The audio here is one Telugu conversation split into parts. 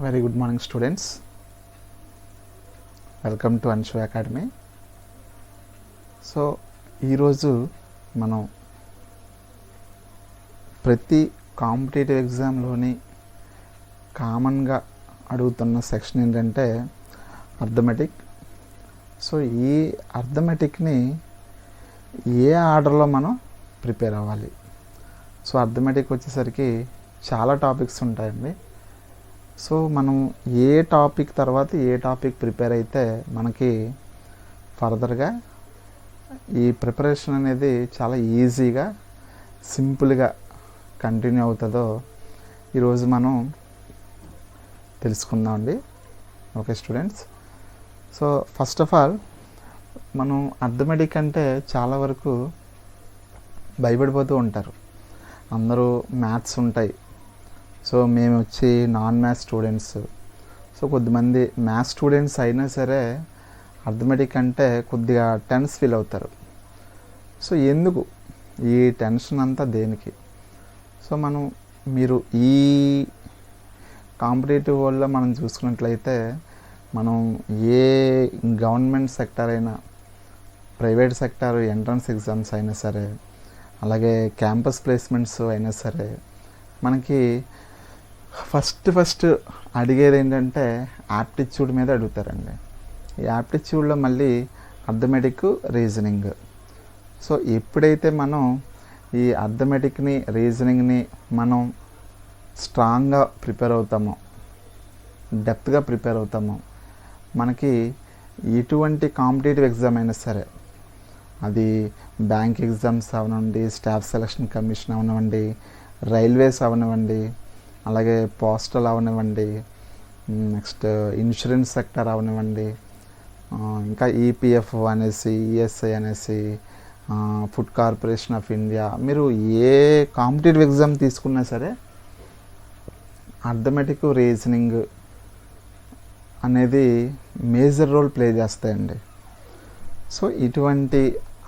Very good morning, students. Welcome to Anshu Academy. So ఈరోజు మనం ప్రతి కాంపిటేటివ్ ఎగ్జామ్లోని కామన్గా అడుగుతున్న సెక్షన్ ఏంటంటే అర్థమెటిక్. సో ఈ అర్థమెటిక్ని ఏ ఆర్డర్లో మనం ప్రిపేర్ అవ్వాలి? సో అర్థమెటిక్ వచ్చేసరికి చాలా టాపిక్స్ ఉంటాయండి. సో మనం ఏ టాపిక్ తర్వాత ఏ టాపిక్ ప్రిపేర్ అయితే మనకి ఫర్దర్గా ఈ ప్రిపరేషన్ అనేది చాలా ఈజీగా సింపుల్గా కంటిన్యూ అవుతుందో ఈరోజు మనం తెలుసుకుందామండి. Okay students, so first of all మనం అర్థమెటిక్ అంటే చాలా వరకు భయపడిపోతూ ఉంటారు. అందరూ మ్యాథ్స్ ఉంటాయి, సో మేము వచ్చి నాన్ మ్యాథ్స్ స్టూడెంట్స్. సో కొద్దిమంది మ్యాథ్స్ స్టూడెంట్స్ అయినా సరే అర్థమెటిక్ అంటే కొద్దిగా టెన్స్ ఫీల్ అవుతారు. సో ఎందుకు ఈ టెన్షన్ అంతా దేనికి? సో మీరు ఈ కాంపిటేటివ్ వరల్డ్లో మనం చూసుకున్నట్లయితే మనం ఏ గవర్నమెంట్ సెక్టర్ అయినా, ప్రైవేట్ సెక్టర్ ఎంట్రన్స్ ఎగ్జామ్స్ అయినా సరే, అలాగే క్యాంపస్ ప్లేస్మెంట్స్ అయినా సరే, మనకి ఫస్ట్ అడిగేది ఏంటంటే యాప్టిట్యూడ్ మీద అడుగుతారండి. ఈ యాప్టిట్యూడ్లో మళ్ళీ అర్థమెటిక్, రీజనింగ్. సో ఎప్పుడైతే మనం ఈ అర్థమెటిక్ని, రీజనింగ్ని మనం స్ట్రాంగ్గా ప్రిపేర్ అవుతామో, డెప్త్గా ప్రిపేర్ అవుతామో, మనకి ఎటువంటి కాంపిటేటివ్ ఎగ్జామ్ అయినా సరే, అది బ్యాంక్ ఎగ్జామ్స్ అవనివ్వండి, స్టాఫ్ సెలక్షన్ కమిషన్ అవనివ్వండి, రైల్వేస్ అవనివ్వండి, అలాగే పోస్టల్ అవనివ్వండి, నెక్స్ట్ ఇన్సూరెన్స్ సెక్టర్ అవనివ్వండి, ఇంకా ఈపీఎఫ్ అనేసి, ఈఎస్ఐ అనేసి, ఫుడ్ కార్పొరేషన్ ఆఫ్ ఇండియా, మీరు ఏ కాంపిటేటివ్ ఎగ్జామ్ తీసుకున్నా సరే అర్థమెటిక్, రీజనింగ్ అనేది మేజర్ రోల్ ప్లే చేస్తాయండి. సో ఇటువంటి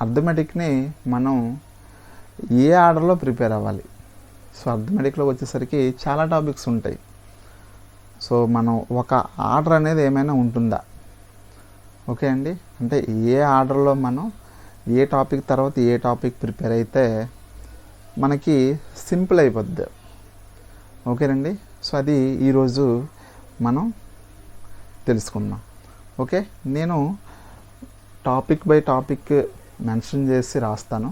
అర్థమెటిక్ని మనం ఏ ఆర్డర్లో ప్రిపేర్ అవ్వాలి? సో అర్థమెటిక్లో వచ్చేసరికి చాలా టాపిక్స్ ఉంటాయి. సో మనం ఒక ఆర్డర్ అనేది ఏమైనా ఉంటుందా? ఓకే అండి, అంటే ఏ ఆర్డర్లో మనం ఏ టాపిక్ తర్వాత ఏ టాపిక్ ప్రిపేర్ అయితే మనకి సింపుల్ అయిపోద్ది. ఓకేనండి, సో అది ఈరోజు మనం తెలుసుకుందాం. ఓకే, నేను టాపిక్ బై టాపిక్ మెన్షన్ చేసి రాస్తాను.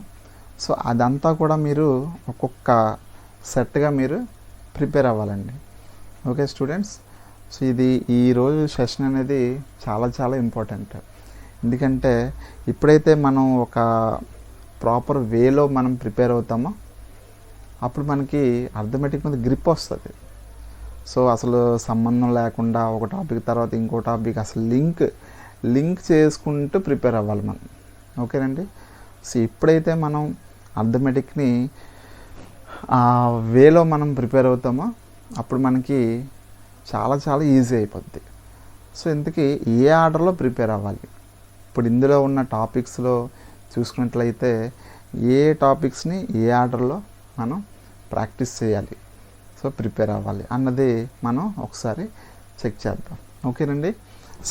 సో అదంతా కూడా మీరు ఒక్కొక్క సెట్గా మీరు ప్రిపేర్ అవ్వాలండి. ఓకే స్టూడెంట్స్, సో ఇది ఈరోజు సెషన్ అనేది చాలా ఇంపార్టెంట్. ఎందుకంటే ఇప్పుడైతే మనం ఒక ప్రాపర్ వేలో మనం ప్రిపేర్ అవుతామో అప్పుడు మనకి అర్థమెటిక్ మీద గ్రిప్ వస్తుంది. సో అసలు సంబంధం లేకుండా ఒక టాపిక్ తర్వాత ఇంకో టాపిక్ అసలు లింక్ చేసుకుంటూ ప్రిపేర్ అవ్వాలి మనం. ఓకేనండి, సో ఎప్పుడైతే మనం అర్థమెటిక్ని ఆ వేలో మనం ప్రిపేర్ అవుతామో అప్పుడు మనకి చాలా ఈజీ అయిపోద్ది. సో ఇంతకీ ఏ ఆర్డర్లో ప్రిపేర్ అవ్వాలి? ఇప్పుడు ఇందులో ఉన్న టాపిక్స్లో చూసుకున్నట్లయితే ఏ టాపిక్స్ని ఏ ఆర్డర్లో మనం ప్రాక్టీస్ చేయాలి, సో ప్రిపేర్ అవ్వాలి అన్నది మనం ఒకసారి చెక్ చేద్దాం. ఓకేనండి,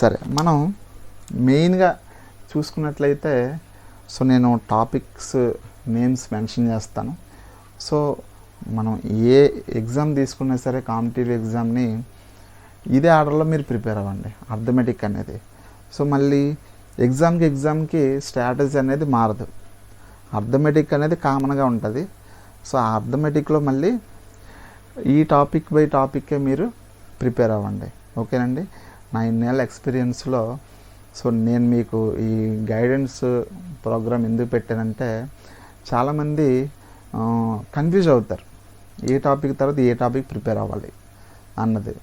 సరే మనం మెయిన్గా చూసుకున్నట్లయితే సో నేను టాపిక్స్ నేమ్స్ మెన్షన్ చేస్తాను. సో మనం ఏ ఎగ్జామ్ తీసుకున్నా సరే కాంపిటేటివ్ ఎగ్జామ్ని ఇదే ఆర్డర్లో మీరు ప్రిపేర్ అవ్వండి, అర్థమెటిక్ అనేది. సో మళ్ళీ ఎగ్జామ్కి స్ట్రాటజీ అనేది మారదు, అర్థమెటిక్ అనేది కామన్గా ఉంటుంది. సో ఆ అర్థమెటిక్లో మళ్ళీ ఈ టాపిక్ బై టాపిక్కే మీరు ప్రిపేర్ అవ్వండి. ఓకేనండి, నా ఇన్నేళ్ళ ఎక్స్పీరియన్స్లో సో నేను మీకు ఈ గైడెన్స్ ప్రోగ్రామ్ ఎందుకు పెట్టానంటే చాలామంది కన్ఫ్యూజ్ అవుతారు, ఏ టాపిక్ తర్వాత ఏ టాపిక్ ప్రిపేర్ అవ్వాలి అన్నది.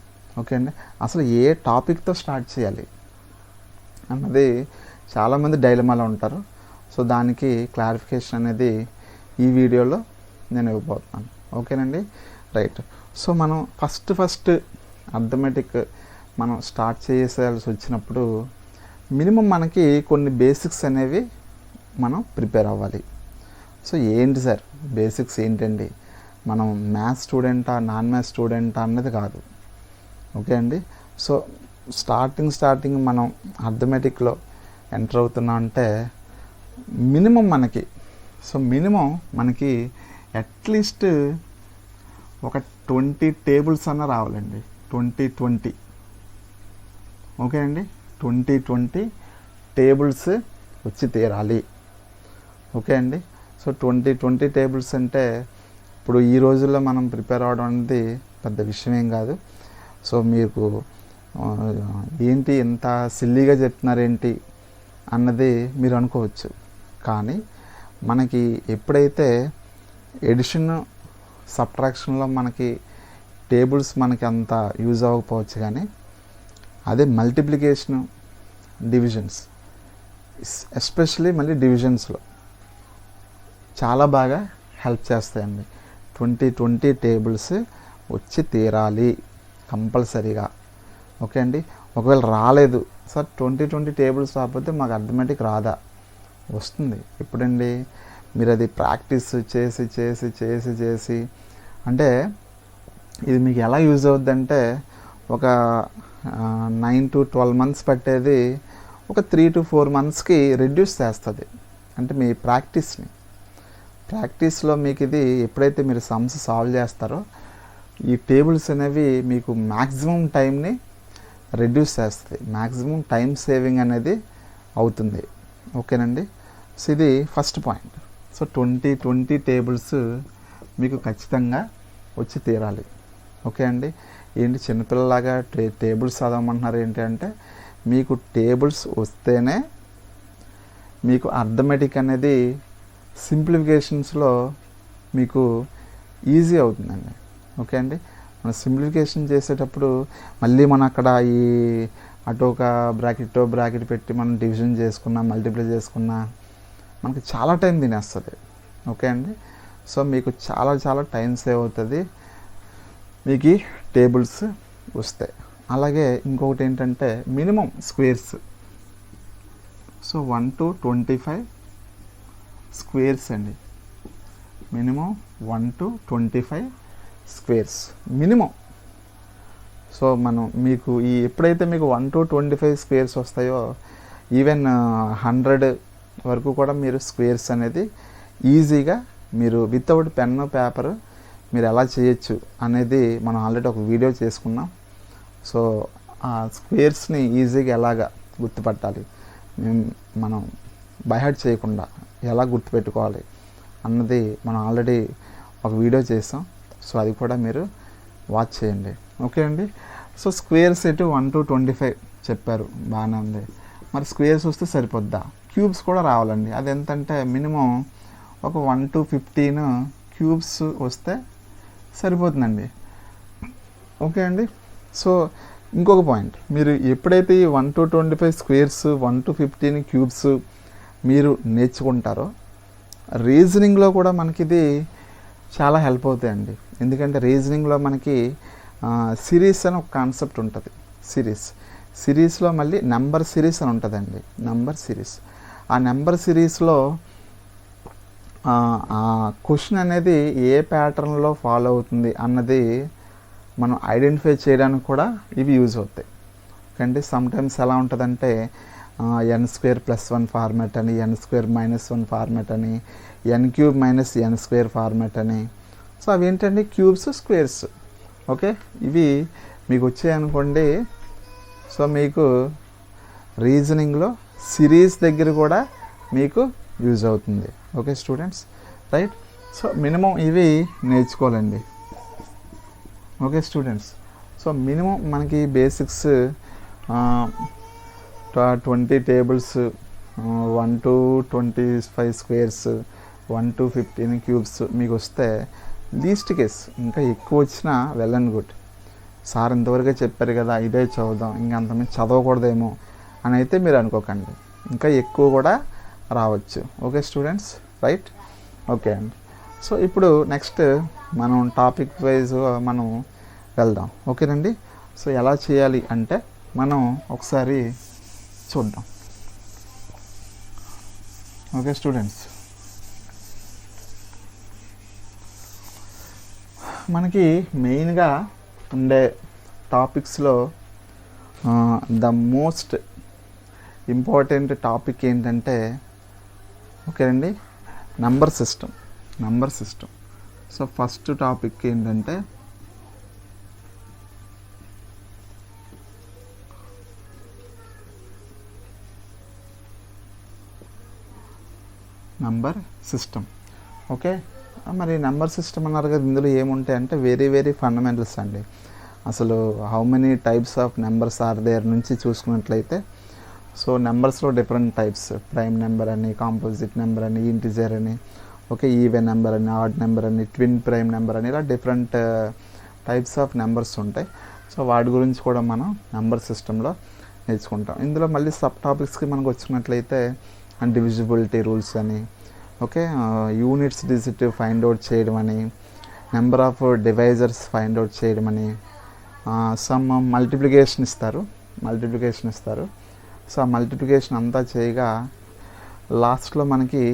ఓకే అండి, అసలు ఏ టాపిక్తో స్టార్ట్ చేయాలి అన్నది చాలామంది డైలమాలో ఉంటారు. సో దానికి క్లారిఫికేషన్ అనేది ఈ వీడియోలో నేను ఇవ్వబోతున్నాను. ఓకేనండి, రైట్. సో మనం ఫస్ట్ అర్థమెటిక్ మనం స్టార్ట్ చేయాల్సి వచ్చినప్పుడు మినిమం మనకి కొన్ని బేసిక్స్ అనేవి మనం ప్రిపేర్ అవ్వాలి. సో ఏంటి సార్ బేసిక్స్ ఏంటండి? మనం మ్యాథ్స్ స్టూడెంటా, నాన్ మ్యాథ్స్ స్టూడెంటా అన్నది కాదు. ఓకే అండి. సో స్టార్టింగ్ మనం అర్థమెటిక్లో ఎంటర్ అవుతున్నాం అంటే మినిమం మనకి అట్లీస్ట్ ఒక 20 టేబుల్స్ అన్న రావాలండి. 20 ఓకే అండి, 20 టేబుల్స్ వచ్చి తీరాలి. ఓకే అండి. సో 20 టేబుల్స్ అంటే ఇప్పుడు ఈ రోజుల్లో మనం ప్రిపేర్ అవ్వడం అనేది పెద్ద విషయం ఏం కాదు. సో మీకు ఏంటి ఎంత సిల్లీగా చెప్తున్నారేంటి అన్నది మీరు అనుకోవచ్చు. కానీ మనకి ఎప్పుడైతే ఎడిషన్ సబ్ట్రాక్షన్లో మనకి టేబుల్స్ మనకి అంత యూజ్ అవ్వకపోవచ్చు, కానీ అదే మల్టిప్లికేషను డివిజన్స్ ఎస్పెషలీ మళ్ళీ డివిజన్స్లో చాలా బాగా హెల్ప్ చేస్తాయండి. 20 టేబుల్స్ వచ్చి తీరాలి కంపల్సరీగా. ఓకే అండి. ఒకవేళ రాలేదు సార్ 20 టేబుల్స్ రాకపోతే మాకు అర్థమెటిక్ రాదా? వస్తుంది. ఎప్పుడండి? మీరు అది ప్రాక్టీస్ చేసి అంటే ఇది మీకు ఎలా యూజ్ అవుద్దంటే ఒక 9 to 12 months పట్టేది ఒక 3 to 4 monthsకి రెడ్యూస్ చేస్తుంది. అంటే మీ ప్రాక్టీస్లో మీకు ఇది ఎప్పుడైతే మీరు సమ్స్ సాల్వ్ చేస్తారో ఈ టేబుల్స్ అనేవి మీకు మ్యాక్సిమం టైంని రెడ్యూస్ చేస్తుంది, మ్యాక్సిమం టైం సేవింగ్ అనేది అవుతుంది. ఓకేనండి. సో ఇది ఫస్ట్ పాయింట్. సో 20 టేబుల్స్ మీకు ఖచ్చితంగా వచ్చి తీరాలి. ఓకే అండి. ఏంటి చిన్నపిల్లలాగా టేబుల్స్ చదవమంటున్నారు ఏంటి అంటే, మీకు టేబుల్స్ వస్తేనే మీకు అర్థమెటిక్ అనేది సింప్లిఫికేషన్స్లో మీకు ఈజీ అవుతుందండి. ఓకే అండి. మనం సింప్లిఫికేషన్ చేసేటప్పుడు మళ్ళీ మనం అక్కడ ఈ అటు ఒక బ్రాకెట్ పెట్టి మనం డివిజన్ చేసుకున్నా మల్టిప్లై చేసుకున్నా మనకి చాలా టైం తినేస్తుంది. ఓకే అండి. సో మీకు చాలా టైం సేవ్ అవుతుంది మీకు ఈ టేబుల్స్ వస్తాయి. అలాగే ఇంకొకటి ఏంటంటే minimum squares. So 1 to 25 squares అండి. Minimum 1 to 25 squares minimum. So మనం మీకు ఎప్పుడైతే మీకు 1 to 25 స్క్వేర్స్ వస్తాయో ఈవెన్ 100 వరకు కూడా మీరు స్క్వేర్స్ అనేది ఈజీగా మీరు వితౌట్ పెన్ పేపర్ మీరు ఎలా చేయొచ్చు అనేది మనం ఆల్రెడీ ఒక వీడియో చేసుకున్నాం. సో ఆ స్క్వేర్స్ని ఈజీగా ఎలాగా గుర్తుపట్టాలి, మనం బైహార్ట్ చేయకుండా ఎలా గుర్తుపెట్టుకోవాలి అన్నది మనం ఆల్రెడీ ఒక వీడియో చేసాం. సో అది కూడా మీరు వాచ్ చేయండి. ఓకే అండి. సో స్క్వేర్స్ ఎటు 1 to 25 చెప్పారు, బాగానే ఉంది. మరి స్క్వేర్స్ వస్తే సరిపోద్దా? క్యూబ్స్ కూడా రావాలండి. అది ఎంతంటే మినిమం ఒక 1 to 15 క్యూబ్స్ వస్తే సరిపోతుందండి. ఓకే అండి. సో ఇంకొక పాయింట్, మీరు ఎప్పుడైతే ఈ 1 to 25 స్క్వేర్స్ 1 to 15 క్యూబ్స్ మీరు నేర్చుకుంటారో రీజనింగ్లో కూడా మనకి ఇది చాలా హెల్ప్ అవుతాయండి. ఎందుకంటే రీజనింగ్లో మనకి సిరీస్ అని ఒక కాన్సెప్ట్ ఉంటుంది. సిరీస్లో మళ్ళీ నెంబర్ సిరీస్ అని ఉంటుందండి. ఆ నెంబర్ సిరీస్లో ఆ క్వశ్చన్ అనేది ఏ ప్యాటర్న్లో ఫాలో అవుతుంది అన్నది మనం ఐడెంటిఫై చేయడానికి కూడా ఇవి యూజ్ అవుతాయి. కానీ సమ్టైమ్స్ ఎలా ఉంటుందంటే n² + 1 ఫార్మాట్ అని, n² - 1 ఫార్మాట్ అని, n³ - n² ఫార్మాట్ అని. సో అవి ఏంటంటే క్యూబ్స్ స్క్వేర్స్. ఓకే, ఇవి మీకు వచ్చాయనుకోండి. సో మీకు రీజనింగ్లో సిరీస్ దగ్గర కూడా మీకు యూజ్ అవుతుంది. Okay students, right. So minimum ఇవి నేర్చుకోవాలండి. Okay students. సో మినిమం మనకి basics 20 tables, 1 to 25 squares, 1 to 15 cubes మీకు వస్తే లీస్ట్ కేస్. ఇంకా ఎక్కువ వచ్చినా వెల్ అండ్ గుడ్. సార్ ఇంతవరకే చెప్పారు కదా, ఇదే చదువుదాం, ఇంకా అంతమంది చదవకూడదేమో అని అయితే మీరు అనుకోకండి. ఇంకా ఎక్కువ కూడా రావచ్చు. Okay students, right. ఓకే అండి. సో ఇప్పుడు నెక్స్ట్ మనం టాపిక్ వైజ్ మనం వెళ్దాం. ఓకేనండి. సో ఎలా చేయాలి అంటే మనం ఒకసారి చూద్దాం. ఓకే స్టూడెంట్స్, మనకి మెయిన్గా ఉండే టాపిక్స్లో ద మోస్ట్ ఇంపార్టెంట్ టాపిక్ ఏంటంటే ఓకే అండి number system. So first topic ఏంటంటే నంబర్ సిస్టమ్. ఓకే, మరి నెంబర్ సిస్టమ్ అన్నారు కదా, ఇందులో ఏముంటాయి అంటే వెరీ వెరీ ఫండమెంటల్స్ అండి. అసలు how many types of numbers are there నుంచి చూసుకున్నట్లయితే, సో నెంబర్స్లో డిఫరెంట్ టైప్స్, ప్రైమ్ నెంబర్ అని, కాంపోజిట్ నెంబర్ అని, ఇంటిజర్ అని, ఓకే, ఈవెన్ నెంబర్ అని, ఆడ్ నెంబర్ అని, ట్విన్ ప్రైమ్ నెంబర్ అని, ఇలా డిఫరెంట్ టైప్స్ ఆఫ్ నెంబర్స్ ఉంటాయి. సో వాటి గురించి కూడా మనం నెంబర్ సిస్టంలో నేర్చుకుంటాం. ఇందులో మళ్ళీ సబ్ టాపిక్స్కి మనకు వచ్చినట్లయితే డివిజిబిలిటీ రూల్స్ అని, okay, units digit find out చేయడం అని, number of divisors find out చేయడం అని, సమ్ మల్టిప్లికేషన్ ఇస్తారు. సో ఆ మల్టిప్లికేషన్ అంతా చేయగా లాస్ట్లో మనకి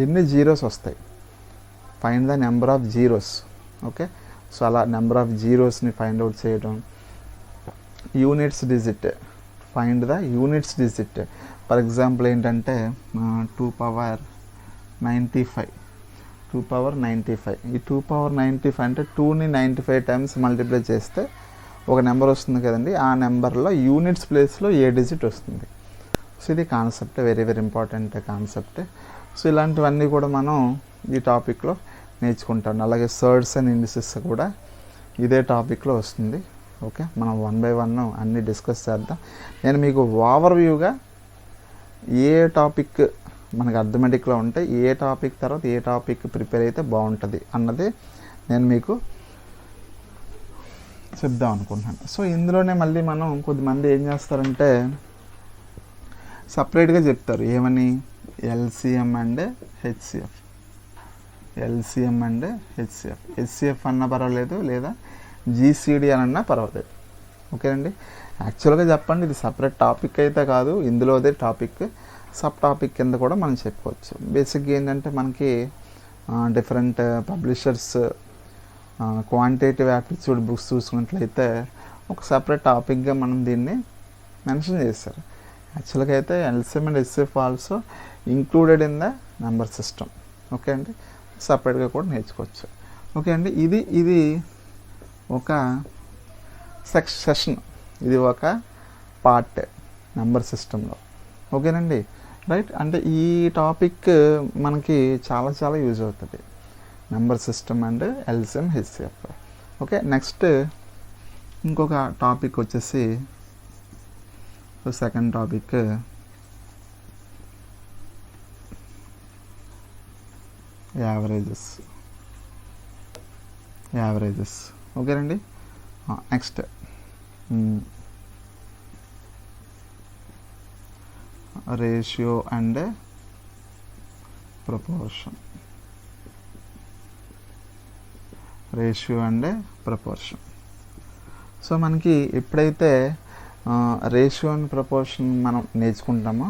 ఎన్ని జీరోస్ వస్తాయి, find the number of zeros. Okay, so అలా నెంబర్ ఆఫ్ జీరోస్ని ఫైండ్ అవుట్ చేయడం. Units digit, find the units digit. For example ఏంటంటే 2 పవర్ 95. ఈ 2 పవర్ 95 అంటే 2ని 95 టైమ్స్ మల్టిప్లై చేస్తే ఒక నెంబర్ వస్తుంది కదండి. ఆ నెంబర్లో యూనిట్స్ ప్లేస్లో ఏ డిజిట్ వస్తుంది. సో ఇది concept, very very important concept. So ఇలాంటివన్నీ కూడా మనం ఈ టాపిక్లో నేర్చుకుంటాం. అలాగే సర్డ్స్ అండ్ ఇండిసెస్ కూడా ఇదే టాపిక్లో వస్తుంది. ఓకే, మనం 1 by 1 అన్నీ డిస్కస్ చేద్దాం. నేను మీకు ఓవర్వ్యూగా ఏ టాపిక్ మనకు అర్థమెటిక్లో ఉంటే ఏ టాపిక్ తర్వాత ఏ టాపిక్ ప్రిపేర్ అయితే బాగుంటుంది అన్నది నేను మీకు చెప్దాం అనుకుంటున్నాను. సో ఇందులోనే మళ్ళీ మనం కొద్దిమంది ఏం చేస్తారంటే సపరేట్గా చెప్తారు. ఏమని? LCM and HCF. హెచ్సిఎఫ్ అన్నా పర్వాలేదు, లేదా జీసీడీ అని అన్నా పర్వాలేదు. ఓకేనండి, యాక్చువల్గా చెప్పండి ఇది సపరేట్ టాపిక్ అయితే కాదు, ఇందులోదే టాపిక్, సబ్ టాపిక్ కింద కూడా మనం చెప్పుకోవచ్చు. బేసిక్గా ఏంటంటే మనకి different publishers quantitative aptitude books చూసుకున్నట్లయితే ఒక సపరేట్ టాపిక్గా మనం దీన్ని మెన్షన్ చేశారు. యాక్చువల్గా అయితే LCM and HCF also included in the number system. Okay అండి, సపరేట్గా కూడా నేర్చుకోవచ్చు. ఓకే అండి, ఇది ఒక సెషన్, ఇది ఒక పార్ట్ నెంబర్ సిస్టంలో. ఓకేనండి, రైట్. అంటే ఈ టాపిక్ మనకి చాలా చాలా యూజ్ అవుతుంది, number system and LCM HCF. Okay, next ఇంకొక టాపిక్ వచ్చేసి సెకండ్ టాపిక్ యావరేజెస్. ఓకేనండి, next ratio and proportion. So మనకి ఎప్పుడైతే రేషియో అండ్ ప్రపోర్షన్ మనం నేర్చుకుంటామో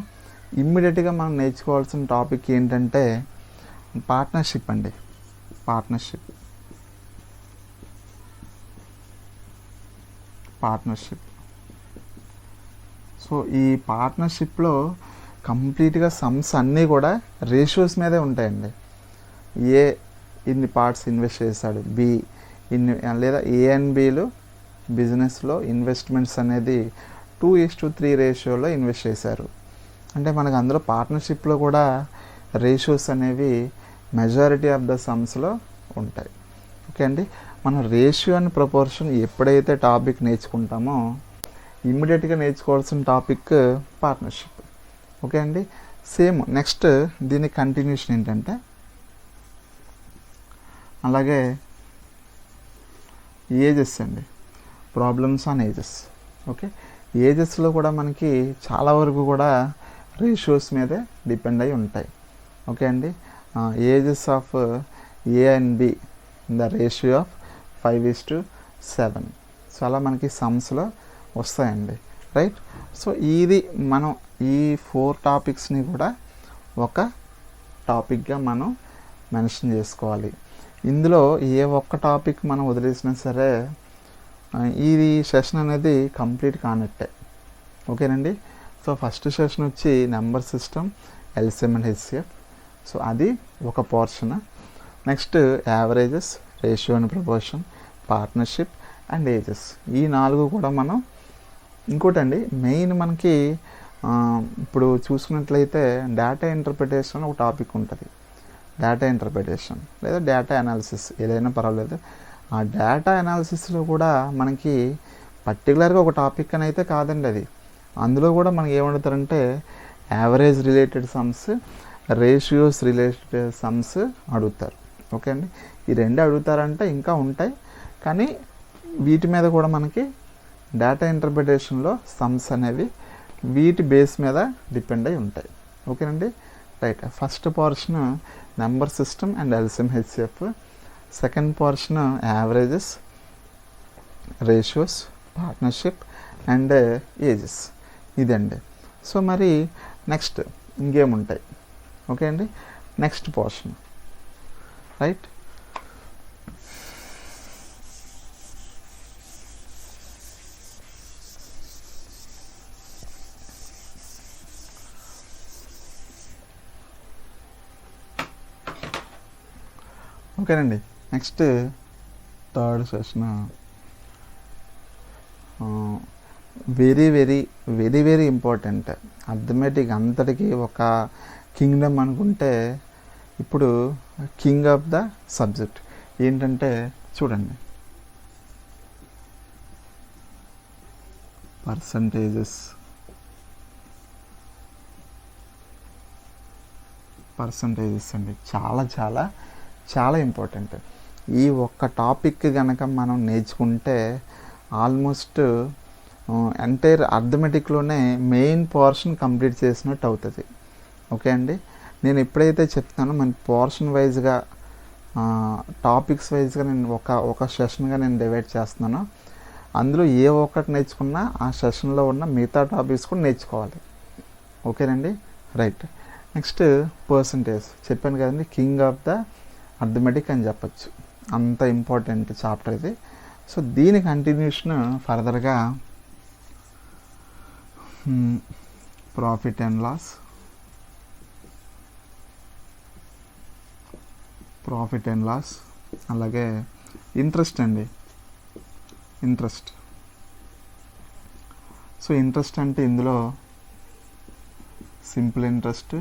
ఇమ్మీడియట్గా మనం నేర్చుకోవాల్సిన టాపిక్ ఏంటంటే పార్ట్నర్షిప్ అండి. పార్ట్నర్షిప్. సో ఈ పార్ట్నర్షిప్లో కంప్లీట్గా సమ్స్ అన్నీ కూడా రేషియోస్ మీదే ఉంటాయండి. ఏ ఇన్ని పార్ట్స్ ఇన్వెస్ట్ చేశాడు, బి ఇన్ని, లేదా ఏ అండ్ బిలు బిజినెస్లో ఇన్వెస్ట్మెంట్స్ అనేది 2:3 రేషియోలో ఇన్వెస్ట్ చేశారు అంటే మనకు అందులో పార్ట్నర్షిప్లో కూడా రేషియోస్ అనేవి మెజారిటీ ఆఫ్ ద సమ్స్లో ఉంటాయి. ఓకే అండి, మనం రేషియో అండ్ ప్రపోర్షన్ ఎప్పుడైతే టాపిక్ నేర్చుకుంటామో ఇమ్మీడియట్గా నేర్చుకోవాల్సిన టాపిక్ పార్ట్నర్షిప్. ఓకే అండి, సేమ్ నెక్స్ట్ దీని కంటిన్యూషన్ ఏంటంటే అలాగే ఏజెస్ అండి, ప్రాబ్లమ్స్ ఆన్ ఏజెస్. ఓకే, ఏజెస్లో కూడా మనకి చాలా వరకు కూడా రేషియోస్ మీదే డిపెండ్ అయి ఉంటాయి. ఓకే అండి, ages of A and be in the ratio of 5:7. So అలా మనకి సమ్స్లో వస్తాయండి, రైట్. సో ఇది మనం ఈ 4 టాపిక్స్ని కూడా ఒక టాపిక్గా మనం మెన్షన్ చేసుకోవాలి. ఇందులో ఏ ఒక్క టాపిక్ మనం వదిలేసినా సరే ఇది సెషన్ అనేది కంప్లీట్ కానట్టే. ఓకేనండి. సో ఫస్ట్ సెషన్ వచ్చి number system, LCM and HCF. So అది ఒక portion. Next averages, ratio and proportion, partnership and ages. ఈ 4 కూడా మనం ఇంకోటండి మెయిన్ మనకి ఇప్పుడు చూసుకున్నట్లయితే డేటా ఇంటర్ప్రిటేషన్ ఒక టాపిక్ ఉంటుంది. డేటా ఇంటర్ప్రిటేషన్ లేదా డేటా అనాలిసిస్ ఏదైనా పర్వాలేదు. ఆ డేటా అనాలిసిస్లో కూడా మనకి పర్టికులర్గా ఒక టాపిక్ అని అయితే కాదండి అది. అందులో కూడా మనకి ఏమడుగుతారంటే average related sums, ratios related sums అడుగుతారు. ఓకే అండి. ఈ 2 అడుగుతారంటే ఇంకా ఉంటాయి, కానీ వీటి మీద కూడా మనకి డేటా ఇంటర్ప్రిటేషన్లో సమ్స్ అనేవి వీటి బేస్ మీద డిపెండ్ అయి ఉంటాయి. ఓకేనండి. Right. First portion number system and LCM HCF. Second portion averages, ratios, partnership and ages. ఇదండి. సో మరి నెక్స్ట్ ఇంకేముంటాయి? ఓకే అండి. Next portion right. ఓకేనండి. Next third session very very very very important. Arithmetic అంతటికి ఒక కింగ్డమ్ అనుకుంటే ఇప్పుడు కింగ్ ఆఫ్ ద సబ్జెక్ట్ ఏంటంటే చూడండి, పర్సంటేజెస్ అండి. చాలా చాలా చాలా ఇంపార్టెంట్. ఈ ఒక్క టాపిక్ కనుక మనం నేర్చుకుంటే ఆల్మోస్ట్ ఎంటైర్ అర్థమెటిక్లోనే మెయిన్ పోర్షన్ కంప్లీట్ చేసినట్టు అవుతుంది. ఓకే అండి. నేను ఎప్పుడైతే చెప్తానో మన పోర్షన్ వైజ్గా టాపిక్స్ వైజ్గా నేను ఒక సెషన్గా నేను డివైడ్ చేస్తున్నాను. అందులో ఏ ఒక్కటి నేర్చుకున్నా ఆ సెషన్లో ఉన్న మిగతా టాపిక్స్ కూడా నేర్చుకోవాలి. ఓకేనండి. రైట్. నెక్స్ట్ పర్సంటేజ్ చెప్పాను కదండి, కింగ్ ఆఫ్ ద అర్థమెటిక్ అని చెప్పచ్చు. అంత ఇంపార్టెంట్ చాప్టర్ ఇది. సో దీని కంటిన్యూషన్ ఫర్దర్గా ప్రాఫిట్ అండ్ లాస్, అలాగే ఇంట్రెస్ట్ అండి. సో ఇంట్రెస్ట్ అంటే ఇందులో simple interest,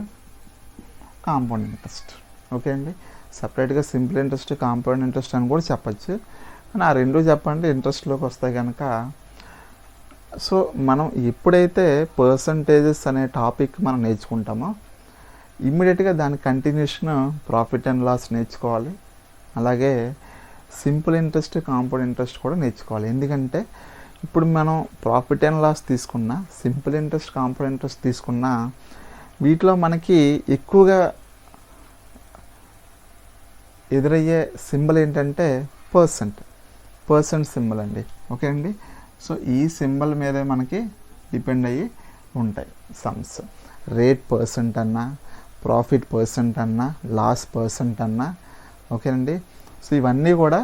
compound interest. Okay అండి. సపరేట్గా సింపుల్ ఇంట్రెస్ట్, కాంపౌండ్ ఇంట్రెస్ట్ అని కూడా చెప్పచ్చు, కానీ ఆ 2 చెప్పండి ఇంట్రెస్ట్లోకి వస్తాయి కనుక. సో మనం ఎప్పుడైతే పర్సంటేజెస్ అనే టాపిక్ మనం నేర్చుకుంటామో ఇమ్మీడియట్గా దాని కంటిన్యూషన్ ప్రాఫిట్ అండ్ లాస్ నేర్చుకోవాలి. అలాగే సింపుల్ ఇంట్రెస్ట్, కాంపౌండ్ ఇంట్రెస్ట్ కూడా నేర్చుకోవాలి. ఎందుకంటే ఇప్పుడు మనం ప్రాఫిట్ అండ్ లాస్ తీసుకున్నా, సింపుల్ ఇంట్రెస్ట్, కాంపౌండ్ ఇంట్రెస్ట్ తీసుకున్నా, వీటిలో మనకి ఎక్కువగా ఎదురయ్యే సింబల్ ఏంటంటే పర్సెంట్ సింబల్ అండి. ఓకే అండి. సో ఈ సింబల్ మీదే మనకి డిపెండ్ అయ్యి ఉంటాయి సమ్స్. రేట్ పర్సెంట్ అన్నా, ప్రాఫిట్ పర్సెంట్ అన్నా, లాస్ పర్సెంట్ అన్నా. ఓకేనండి. సో ఇవన్నీ కూడా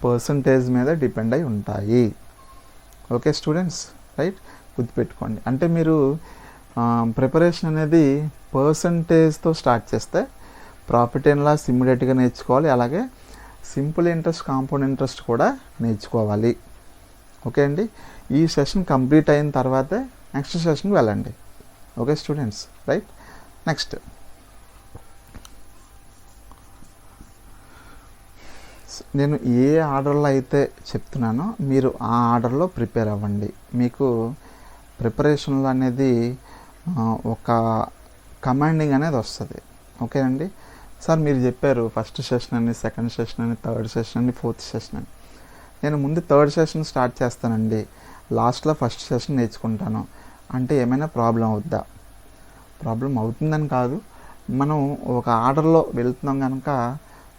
పర్సంటేజ్ మీద డిపెండ్ అయి ఉంటాయి. Okay students, right. గుర్తుపెట్టుకోండి. అంటే మీరు ప్రిపరేషన్ అనేది పర్సంటేజ్తో స్టార్ట్ చేస్తే ప్రాఫిట్ అండ్ లాస్ ఇమ్మీడియట్గా నేర్చుకోవాలి. అలాగే సింపుల్ ఇంట్రెస్ట్, కాంపౌండ్ ఇంట్రెస్ట్ కూడా నేర్చుకోవాలి. ఓకే అండి. ఈ సెషన్ కంప్లీట్ అయిన తర్వాతే నెక్స్ట్ సెషన్కి వెళ్ళండి. Okay students, right. నెక్స్ట్ నేను ఏ ఆర్డర్లో అయితే చెప్తున్నానో మీరు ఆ ఆర్డర్లో ప్రిపేర్ అవ్వండి. మీకు ప్రిపరేషన్లో అనేది ఒక కమాండింగ్ అనేది వస్తుంది. ఓకేనండి. సార్ మీరు చెప్పారు ఫస్ట్ సెషన్ అని, సెకండ్ సెషన్ అని, థర్డ్ సెషన్ అని, ఫోర్త్ సెషన్ అని. నేను ముందు థర్డ్ సెషన్ స్టార్ట్ చేస్తానండి, లాస్ట్లో ఫస్ట్ సెషన్ నేర్చుకుంటాను అంటే ఏమైనా ప్రాబ్లం అవుద్దా? ప్రాబ్లం అవుతుందని కాదు, మనం ఒక ఆర్డర్లో వెళ్తున్నాం కనుక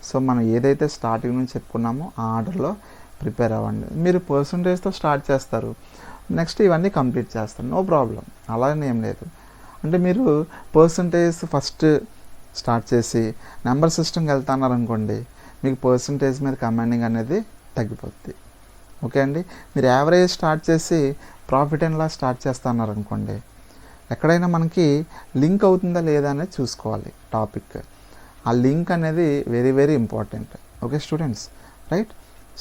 సో మనం ఏదైతే స్టార్టింగ్ నుంచి చెప్పుకున్నామో ఆ ఆర్డర్లో ప్రిపేర్ అవ్వండి. మీరు పర్సంటేజ్తో స్టార్ట్ చేస్తారు, నెక్స్ట్ ఇవన్నీ కంప్లీట్ చేస్తారు, నో ప్రాబ్లం. అలానే ఏం లేదు. అంటే మీరు పర్సంటేజ్ ఫస్ట్ స్టార్ట్ చేసి నెంబర్ సిస్టమ్కి వెళ్తున్నారు అనుకోండి, మీకు పర్సంటేజ్ మీద కమాండింగ్ అనేది తగ్గిపోద్ది. ఓకే అండి. మీరు యావరేజ్ స్టార్ట్ చేసి ప్రాఫిట్ అండ్ లాస్ స్టార్ట్ చేస్తున్నారు అనుకోండి, ఎక్కడైనా మనకి లింక్ అవుతుందా లేదా అనేది చూసుకోవాలి టాపిక్. ఆ లింక్ అనేది very very important. Okay students, right.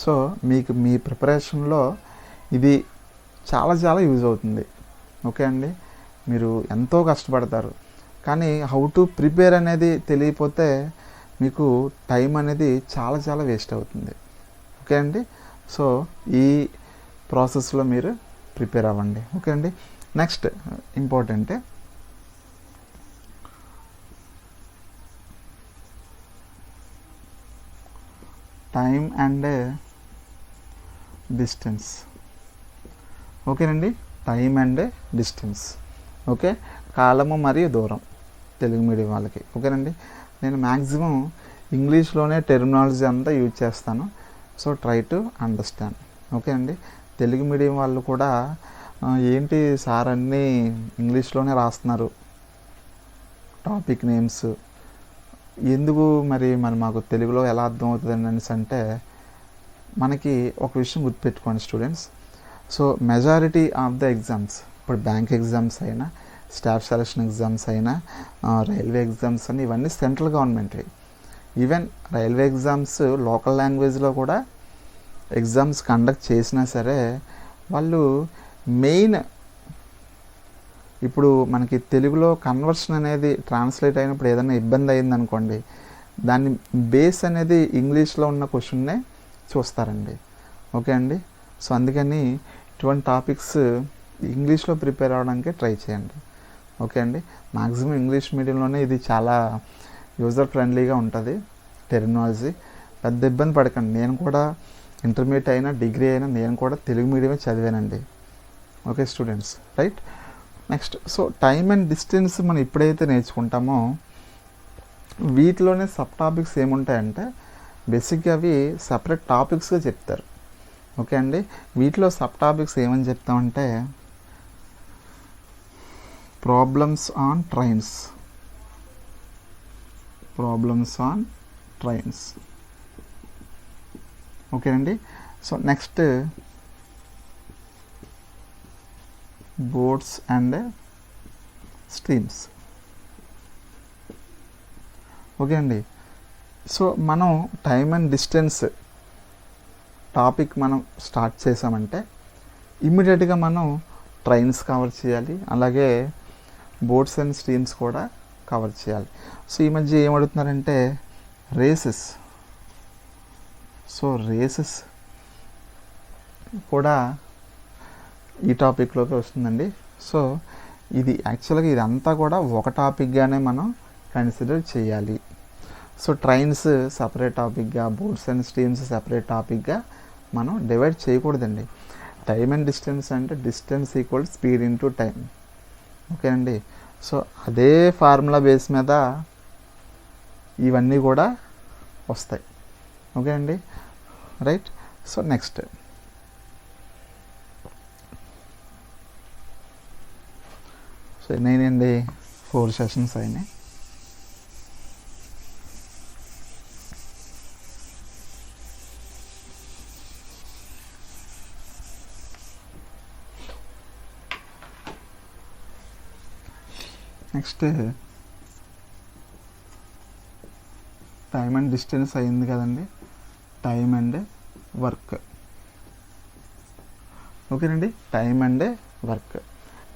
So మీకు మీ ప్రిపరేషన్లో ఇది చాలా చాలా యూజ్ అవుతుంది. ఓకే అండి. మీరు ఎంతో కష్టపడతారు, కానీ హౌ టు ప్రిపేర్ అనేది తెలియకపోతే మీకు టైం అనేది చాలా చాలా వేస్ట్ అవుతుంది. ఓకే అండి. సో ఈ ప్రాసెస్లో మీరు ప్రిపేర్ అవ్వండి. ఓకే అండి. నెక్స్ట్ ఇంపార్టెంటే టైం అండ్ డిస్టెన్స్. ఓకేనండి. Time and distance. ఓకే, కాలము మరియు దూరం తెలుగు మీడియం వాళ్ళకి. ఓకేనండి. నేను మ్యాక్సిమం ఇంగ్లీష్లోనే టెర్మినాలజీ అంతా యూజ్ చేస్తాను. So try to understand. Okay అండి. తెలుగు మీడియం వాళ్ళు కూడా ఏంటి సార్ అన్నీ ఇంగ్లీష్లోనే రాస్తున్నారు టాపిక్ నేమ్స్, ఎందుకు మరి మాకు తెలుగులో ఎలా అర్థమవుతుంది అనేసి అంటే, మనకి ఒక విషయం గుర్తుపెట్టుకోండి students. So majority of the exams, ఇప్పుడు బ్యాంక్ ఎగ్జామ్స్ అయినా, స్టాఫ్ సెలక్షన్ ఎగ్జామ్స్ అయినా, రైల్వే ఎగ్జామ్స్ అని, ఇవన్నీ సెంట్రల్ గవర్నమెంట్వి. ఈవెన్ రైల్వే ఎగ్జామ్స్ లోకల్ లాంగ్వేజ్లో కూడా ఎగ్జామ్స్ కండక్ట్ చేసినా సరే, వాళ్ళు మెయిన్ ఇప్పుడు మనకి తెలుగులో కన్వర్షన్ అనేది ట్రాన్స్లేట్ అయినప్పుడు ఏదైనా ఇబ్బంది అయిందనుకోండి, దాన్ని బేస్ అనేది ఇంగ్లీష్లో ఉన్న క్వశ్చన్నే చూస్తారండి. ఓకే అండి. సో అందుకని ఇటువంటి టాపిక్స్ ఇంగ్లీష్లో ప్రిపేర్ అవ్వడానికి ట్రై చేయండి. ఓకే అండి. మ్యాక్సిమం ఇంగ్లీష్ మీడియంలోనే ఇది చాలా యూజర్ ఫ్రెండ్లీగా ఉంటుంది టెర్మినాలజీ. పెద్ద ఇబ్బంది పడకండి. నేను కూడా ఇంటర్మీడియట్ అయినా డిగ్రీ అయినా నేను కూడా తెలుగు మీడియమే చదివానండి. Okay students, right. Next, so time and distance మనం ఎప్పుడైతే నేర్చుకుంటామో వీటిలోనే సబ్ టాపిక్స్ ఏముంటాయంటే బేసిక్గా అవి సపరేట్ టాపిక్స్గా చెప్తారు. ఓకే అండి. వీటిలో సబ్ టాపిక్స్ ఏమని చెప్తామంటే problems on trains, problems on trains. ఓకేనండి. So next boats and streams. Okay అండి. సో మనం టైమ్ అండ్ డిస్టెన్స్ టాపిక్ మనం స్టార్ట్ చేసామంటే ఇమ్మీడియట్గా మనం ట్రైన్స్ కవర్ చేయాలి, అలాగే బోట్స్ అండ్ స్ట్రీమ్స్ కూడా కవర్ చేయాలి. సో ఈ మధ్య ఏమడుగుతున్నారంటే రేసెస్. సో రేసెస్ కూడా ఈ టాపిక్లోకి వస్తుందండి. సో ఇది యాక్చువల్గా ఇదంతా కూడా ఒక టాపిక్గానే మనం కన్సిడర్ చేయాలి. సో ట్రైన్స్ సపరేట్ టాపిక్గా, బోట్స్ అండ్ స్ట్రీమ్స్ సపరేట్ టాపిక్గా మనం డివైడ్ చేయకూడదండి. టైమ్ అండ్ డిస్టెన్స్ అంటే distance equal speed into time. Okay అండి. సో అదే ఫార్ములా బేస్ మీద ఇవన్నీ కూడా వస్తాయి. ఓకే అండి, రైట్. సో నెక్స్ట్ సో నేనండి 4 సెషన్స్ అయినాయి. నెక్స్ట్ టైమ్ అండ్ డిస్టెన్స్ అయింది కదండి, టైమ్ అండ్ వర్క్. ఓకేనండి. Time and work,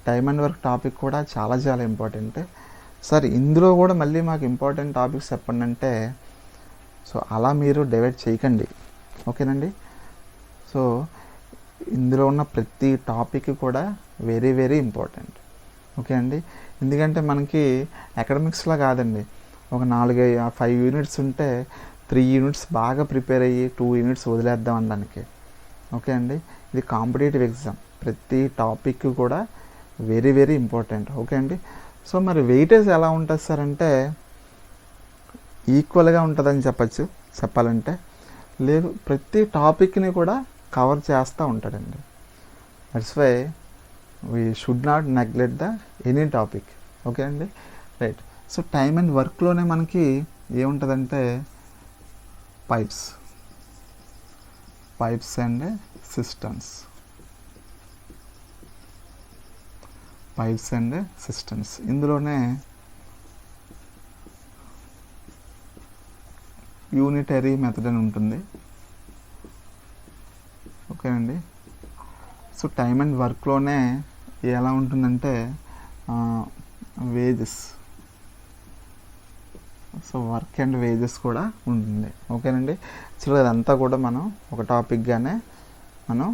time and work topic కూడా చాలా చాలా ఇంపార్టెంట్. సార్ ఇందులో కూడా మళ్ళీ మాకు ఇంపార్టెంట్ టాపిక్స్ చెప్పండి అంటే, సో అలా మీరు డివైడ్ చేయకండి. ఓకేనండి. సో ఇందులో ఉన్న ప్రతి టాపిక్ కూడా వెరీ వెరీ ఇంపార్టెంట్. ఓకే అండి. ఎందుకంటే మనకి అకాడమిక్స్లా కాదండి, ఒక 4-5 యూనిట్స్ ఉంటే 3 యూనిట్స్ బాగా ప్రిపేర్ అయ్యి 2 యూనిట్స్ వదిలేద్దాం అనడానికి. ఓకే అండి. ఇది కాంపిటేటివ్ ఎగ్జామ్, ప్రతి టాపిక్ కూడా వెరీ వెరీ ఇంపార్టెంట్. ఓకే అండి. సో మరి వెయిటేజ్ ఎలా ఉంటుంది సార్ అంటే ఈక్వల్గా ఉంటుందని చెప్పాలంటే లేదు, ప్రతి టాపిక్ని కూడా కవర్ చేస్తూ ఉంటాడండి. That's why we should not neglect the any topic. Okay అండి, రైట్. సో టైమ్ అండ్ వర్క్లోనే మనకి ఏముంటుందంటే pipes and systems, pipes and systems. ఇందులోనే యూనిటరీ మెథడ్ అని ఉంటుంది. ఓకేనండి. సో టైమ్ అండ్ వర్క్లోనే ఎలా ఉంటుందంటే wages, so work and wages కూడా ఉంటుంది. ఓకేనండి. సో అదంతా కూడా మనం ఒక టాపిక్గానే మనం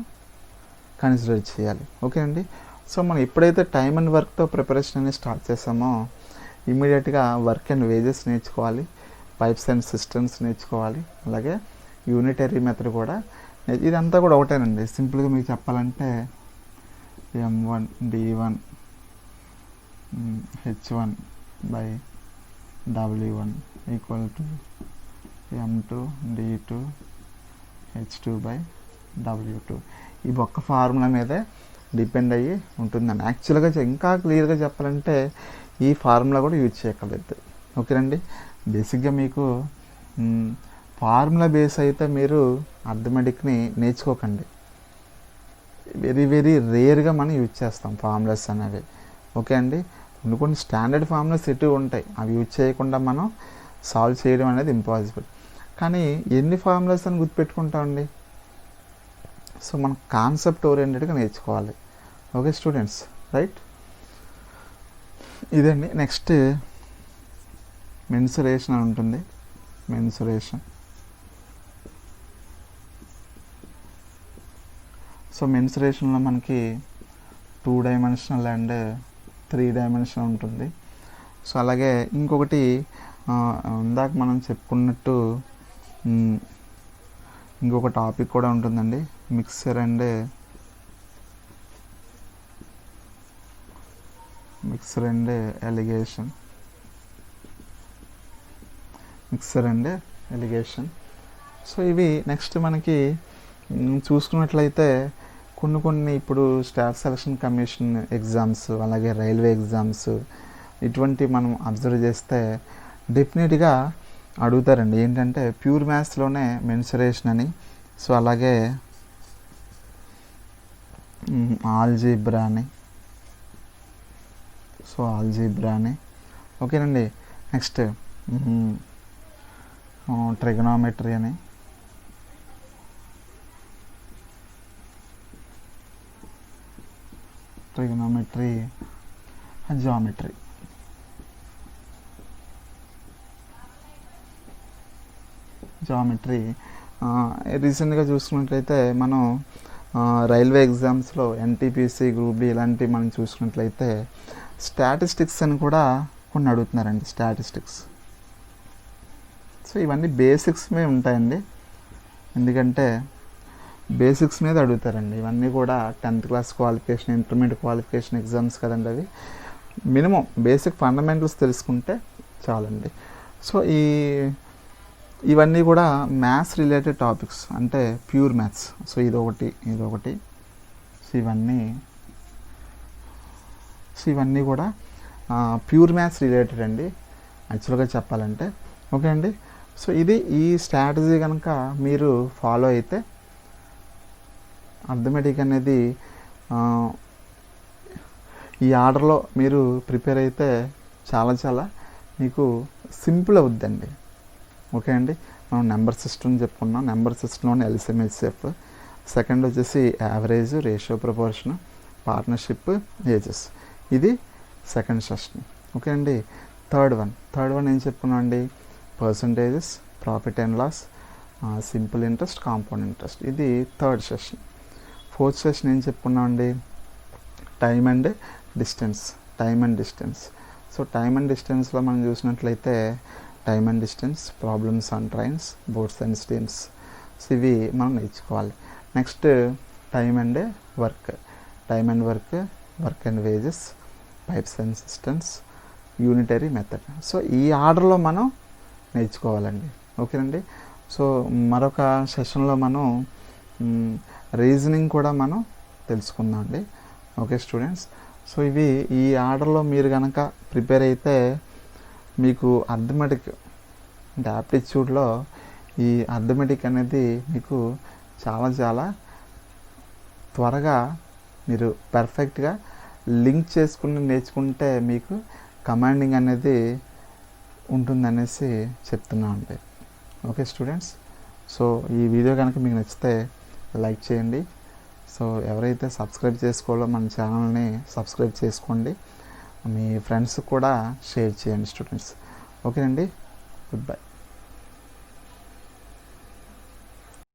కన్సిడర్ చేయాలి. ఓకేనండి. సో మనం ఎప్పుడైతే టైమ్ అండ్ వర్క్తో ప్రిపరేషన్ అనేది స్టార్ట్ చేసామో ఇమీడియట్గా వర్క్ అండ్ వేజెస్ నేర్చుకోవాలి, పైప్స్ అండ్ సిస్టమ్స్ నేర్చుకోవాలి, అలాగే యూనిటరీ మెథడ్ కూడా. ఇదంతా కూడా ఒకటేనండి. సింపుల్గా మీకు చెప్పాలంటే M1 D1 H1 by W1 equal to M2 D2 H2 by W2. ఈ ఒక్క ఫార్ములా మీదే డిపెండ్ అయ్యి ఉంటుందండి. యాక్చువల్గా ఇంకా క్లియర్గా చెప్పాలంటే ఈ ఫార్ములా కూడా యూజ్ చేయగలదు. ఓకేనండి. బేసిక్గా మీకు ఫార్ములా బేస్ అయితే మీరు అర్థమెటిక్ని నేర్చుకోకండి. వెరీ వెరీ రేర్గా మనం యూజ్ చేస్తాం ఫార్ములాస్ అనేవి. ఓకే అండి. కొన్ని స్టాండర్డ్ ఫార్ములాస్ ఎటు ఉంటాయి, అవి యూజ్ చేయకుండా మనం సాల్వ్ చేయడం అనేది ఇంపాసిబుల్. కానీ ఎన్ని ఫార్ములాస్ అని గుర్తుపెట్టుకుంటామండి. సో మనం కాన్సెప్ట్ ఓరియంటెడ్గా నేర్చుకోవాలి. Okay students, right. ఇదండి. నెక్స్ట్ మెన్సురేషన్ అని ఉంటుంది. మెన్సురేషన్. సో మెన్సురేషన్లో మనకి 2 డైమెన్షనల్ అండ్ 3 డైమెన్షనల్ ఉంటుంది. సో అలాగే ఇంకొకటి ఇందాక మనం చెప్పుకున్నట్టు ఇంకొక టాపిక్ కూడా ఉంటుందండి, mixer and allegation. Mixer and allegation. So ఇవి నెక్స్ట్ మనకి చూసుకున్నట్లయితే కొన్ని ఇప్పుడు స్టాఫ్ సెలక్షన్ కమిషన్ ఎగ్జామ్స్, అలాగే రైల్వే ఎగ్జామ్స్, ఇటువంటి మనం అబ్జర్వ్ చేస్తే డెఫినెట్గా అడుగుతారండి. ఏంటంటే ప్యూర్ మ్యాథ్స్లోనే మెన్సురేషన్ అని, సో అలాగే ఆల్జీబ్రా అని, ఓకేనండి. నెక్స్ట్ ట్రిగనామెట్రీ అని, జామెట్రీ. రీసెంట్గా చూసుకున్నట్లయితే మనం రైల్వే ఎగ్జామ్స్లో ఎన్టీపీసీ, గ్రూప్ డి ఇలాంటివి మనం చూసుకున్నట్లయితే స్టాటిస్టిక్స్ అని కూడా కొన్ని అడుగుతున్నారండి. స్టాటిస్టిక్స్. సో ఇవన్నీ బేసిక్స్ మీద ఉంటాయండి, ఎందుకంటే బేసిక్స్ మీద అడుగుతారండి. ఇవన్నీ కూడా 10th class qualification, intermediate qualification exams కదండి. అవి మినిమం బేసిక్ ఫండమెంటల్స్ తెలుసుకుంటే చాలండి. సో ఇవన్నీ కూడా మ్యాథ్స్ రిలేటెడ్ టాపిక్స్, అంటే ప్యూర్ మ్యాథ్స్. సో ఇదొకటి. సో ఇవన్నీ కూడా ప్యూర్ మ్యాథ్స్ రిలేటెడ్ అండి, యాక్చువల్గా చెప్పాలంటే. ఓకే అండి. సో ఈ స్ట్రాటజీ కనుక మీరు ఫాలో అయితే అర్థమెటిక్ అనేది ఈ ఆర్డర్లో మీరు ప్రిపేర్ అయితే చాలా మీకు సింపుల్ అవుద్దండి. ఓకే అండి. మనం నెంబర్ సిస్టమ్ చెప్పుకున్నాం. నెంబర్ సిస్టంలోనే ఎల్సిఎం, హెచ్సిఎఫ్. సెకండ్ వచ్చేసి average, ratio, proportion, partnership, ages. ఇది సెకండ్ సెషన్. ఓకే అండి. థర్డ్ వన్ ఏం చెప్పుకున్నాం అండి, percentages, profit and loss, simple interest, compound interest. ఇది థర్డ్ సెషన్. ఫోర్త్ సెషన్ ఏం చెప్పుకున్నామండి, time and distance. So time and డిస్టెన్స్లో మనం చూసినట్లయితే time and distance, problems on trains, boats and streams. So ఇవి మనం నేర్చుకోవాలి. Next time and work, work and wages, pipes and systems, unitary method. So ఈ ఆర్డర్లో మనం నేర్చుకోవాలండి. ఓకేనండి. సో మరొక సెషన్లో మనం రీజనింగ్ కూడా మనం తెలుసుకుందాం అండి. Okay students. సో ఈ ఆర్డర్లో మీరు కనుక ప్రిపేర్ అయితే మీకు అర్థమెటిక్ అంటే యాప్టిట్యూడ్లో ఈ అర్థమెటిక్ అనేది మీకు చాలా త్వరగా మీరు పర్ఫెక్ట్గా లింక్ చేసుకుని నేర్చుకుంటే మీకు కమాండింగ్ అనేది ఉంటుందనేసి చెప్తున్నాను అండి. ఓకే స్టూడెంట్స్, సో ఈ వీడియో కనుక మీకు నచ్చితే లైక్ చేయండి. సో ఎవరైతే సబ్స్క్రైబ్ చేసుకోవాలో మన ఛానల్ని సబ్స్క్రైబ్ చేసుకోండి. మీ ఫ్రెండ్స్ కూడా షేర్ చేయండి స్టూడెంట్స్. ఓకేనండి, గుడ్ బై.